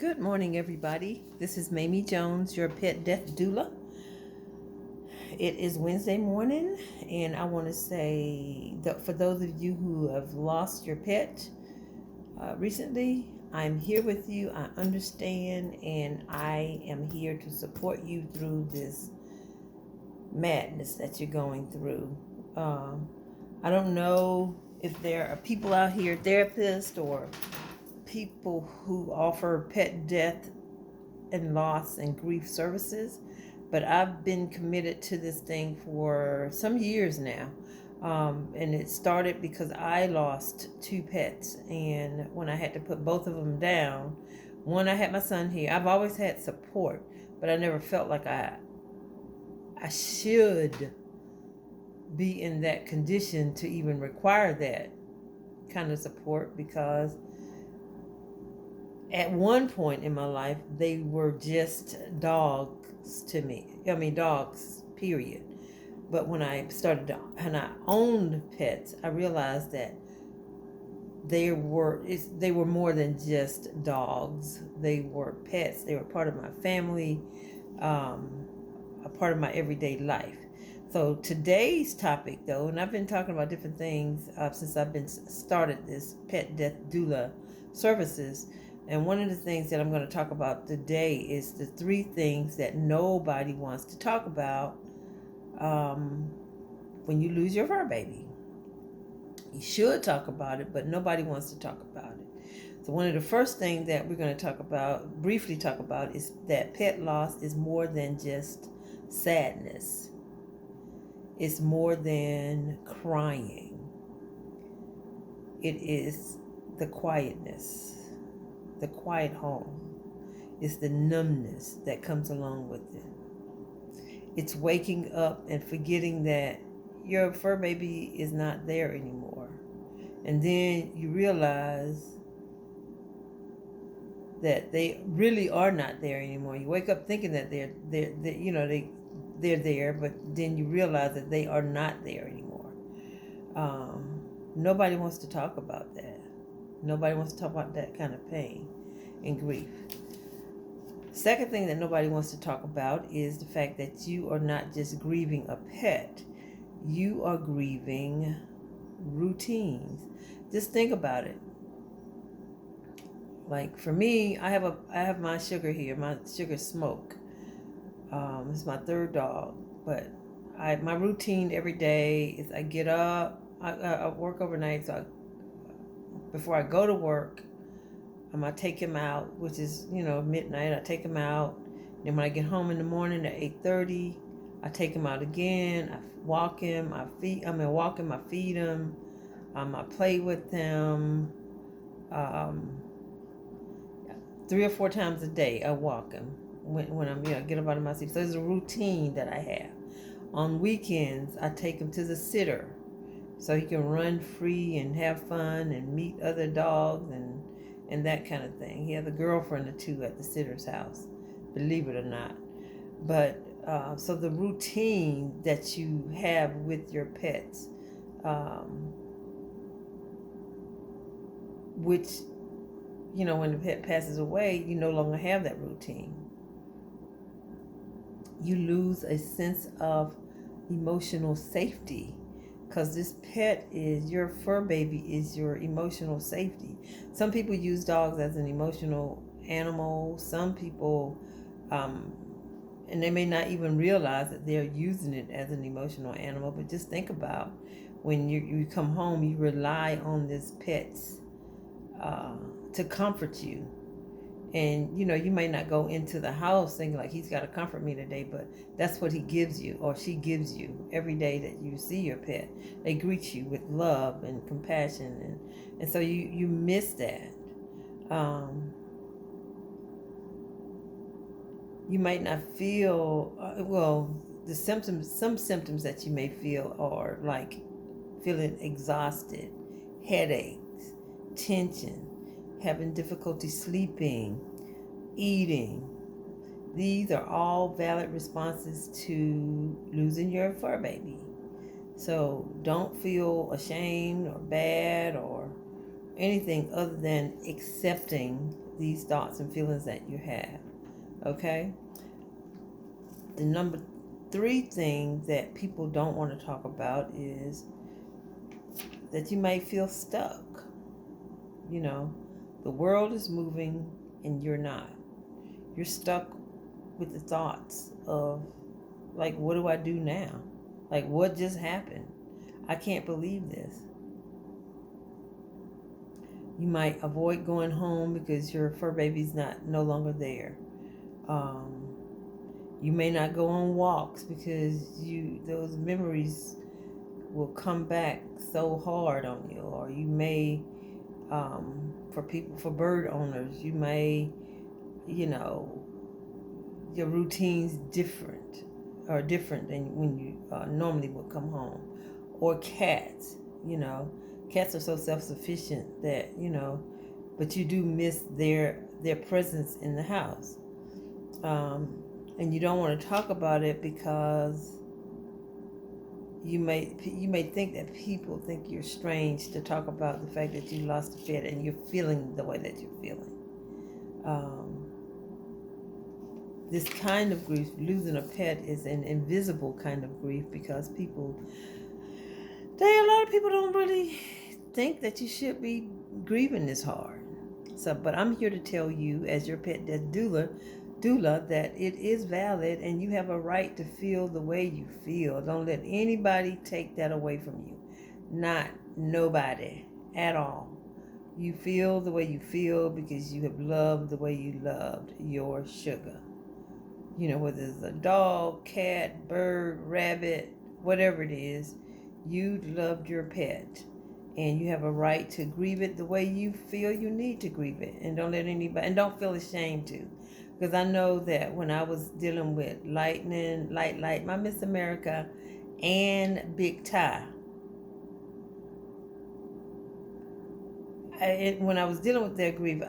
Good morning, everybody. This is Mamie Jones, your pet death doula. It is Wednesday morning, and I want to say that for those of you who have lost your pet recently, I'm here with you. I understand, and I am here to support you through this madness that you're going through. I don't know if there are people out here, therapists or people who offer pet death and loss and grief services, but I've been committed to this thing for some years now. And it started because I lost two pets, and when I had to put both of them down, one, I had my son here. I've always had support, but I never felt like I should be in that condition to even require that kind of support, because at one point in my life, they were just dogs to me. I mean, dogs, period. But when I and I owned pets, I realized that they were more than just dogs. They were pets. They were part of my family, a part of my everyday life. So today's topic, though, and I've been talking about different things since I've been started this pet death doula services. And one of the things that I'm going to talk about today is the 3 things that nobody wants to talk about when you lose your fur baby. You should talk about it, but nobody wants to talk about it. So one of the first things that we're going to briefly talk about, is that pet loss is more than just sadness. It's more than crying. It is the quietness. The quiet home. It's the numbness that comes along with it. It's waking up and forgetting that your fur baby is not there anymore. And then you realize that they really are not there anymore. You wake up thinking that they're there, but then you realize that they are not there anymore. Nobody wants to talk about that. Nobody wants to talk about that kind of pain and grief. Second thing that nobody wants to talk about is the fact that you are not just grieving a pet. You are grieving routines. Just think about it. Like for me, I have my Sugar here, my Sugar Smoke. It's my 3rd dog, but my routine every day is I get up, I work overnight, so before I go to work, I take him out, which is, midnight. I take him out. Then when I get home in the morning at 8:30, I take him out again. I walk him. I feed him. I play with him. 3 or 4 times a day, I walk him when I'm, get him out of my seat. So there's a routine that I have. On weekends, I take him to the sitter, so he can run free and have fun and meet other dogs and that kind of thing. He has a girlfriend or 2 at the sitter's house, believe it or not. But so the routine that you have with your pets, which, when the pet passes away, you no longer have that routine. You lose a sense of emotional safety, because this pet is your fur baby, is your emotional safety. Some people use dogs as an emotional animal. Some people, and they may not even realize that they're using it as an emotional animal. But just think about when you come home, you rely on this pet to comfort you. And, you may not go into the house thinking like he's got to comfort me today, but that's what he gives you, or she gives you every day that you see your pet. They greet you with love and compassion. And so you miss that. You might not feel, some symptoms that you may feel are like feeling exhausted, headaches, tension, having difficulty sleeping, eating. These are all valid responses to losing your fur baby. So don't feel ashamed or bad or anything other than accepting these thoughts and feelings that you have. Okay? The number 3 thing that people don't want to talk about is that you might feel stuck. You know, the world is moving and you're not. You're stuck with the thoughts of, like, what do I do now? Like, what just happened? I can't believe this. You might avoid going home because your fur baby's no longer there. You may not go on walks because those memories will come back so hard on you. Or you may, for bird owners, you may, your routine's different than when you normally would come home. Or cats, cats are so self-sufficient that, but you do miss their presence in the house. And you don't want to talk about it because you may think that people think you're strange to talk about the fact that you lost a pet and you're feeling the way that you're feeling. This kind of grief, losing a pet, is an invisible kind of grief because a lot of people don't really think that you should be grieving this hard. So, but I'm here to tell you, as your pet death doula, that it is valid and you have a right to feel the way you feel. Don't let anybody take that away from you. Not nobody at all. You feel the way you feel because you have loved the way you loved your sugar. Whether it's a dog, cat, bird, rabbit, whatever it is, you loved your pet. And you have a right to grieve it the way you feel you need to grieve it. And don't let anybody, and don't feel ashamed to. Because I know that when I was dealing with Light, my Miss America, and Big Ty, when I was dealing with their grief,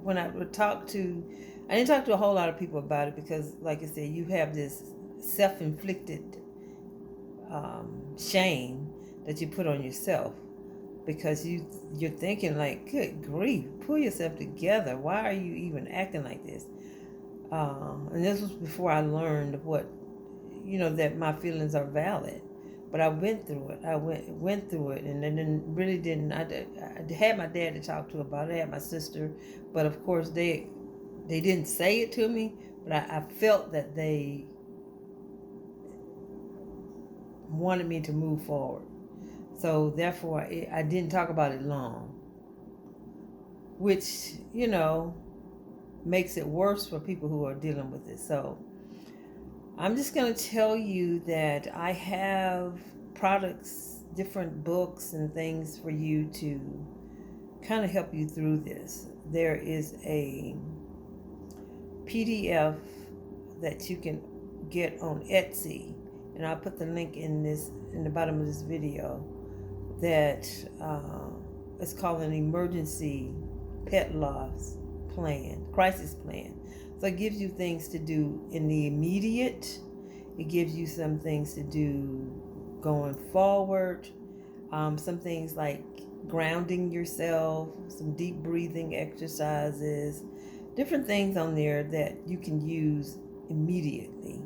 when I would I didn't talk to a whole lot of people about it because, like I said, you have this self-inflicted shame that you put on yourself because you're thinking like, good grief, pull yourself together. Why are you even acting like this? And this was before I learned that my feelings are valid. But I went through it. I went through it, and then really didn't. I had my dad to talk to about it. I had my sister, but of course they didn't say it to me. But I felt that they wanted me to move forward. So therefore, I didn't talk about it long, which makes it worse for people who are dealing with it. So I'm just going to tell you that I have products, different books and things for you to kind of help you through this. There is a PDF that you can get on Etsy, and I'll put the link in the bottom of this video, that is called an emergency pet loss plan, crisis plan. So it gives you things to do in the immediate. It gives you some things to do going forward. Some things like grounding yourself, some deep breathing exercises, different things on there that you can use immediately.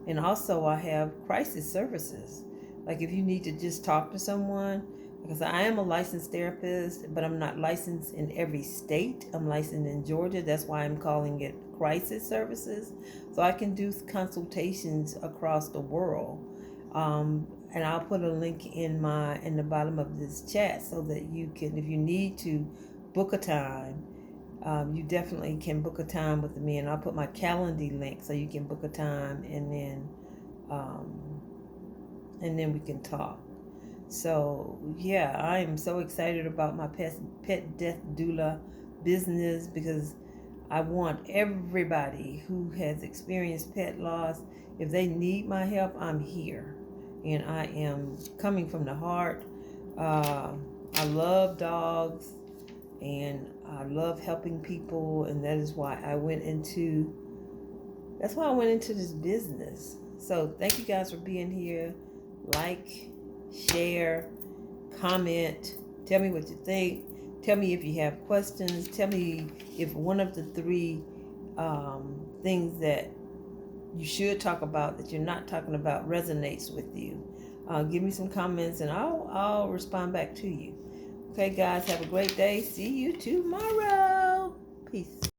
And also I have crisis services. Like if you need to just talk to someone, because I am a licensed therapist, but I'm not licensed in every state. I'm licensed in Georgia. That's why I'm calling it crisis services. So I can do consultations across the world. And I'll put a link in the bottom of this chat so that you can, if you need to book a time, you definitely can book a time with me. And I'll put my Calendly link so you can book a time, and then we can talk. So yeah, I am so excited about my pet death doula business, because I want everybody who has experienced pet loss, if they need my help, I'm here. And I am coming from the heart. I love dogs and I love helping people, and that is why I went into this business. So thank you guys for being here. Like, share, comment, Tell me what you think. Tell me if you have questions. Tell me if one of the three things that you should talk about that you're not talking about resonates with you. Give me some comments and I'll respond back to you. Okay, guys, have a great day. See you tomorrow. Peace.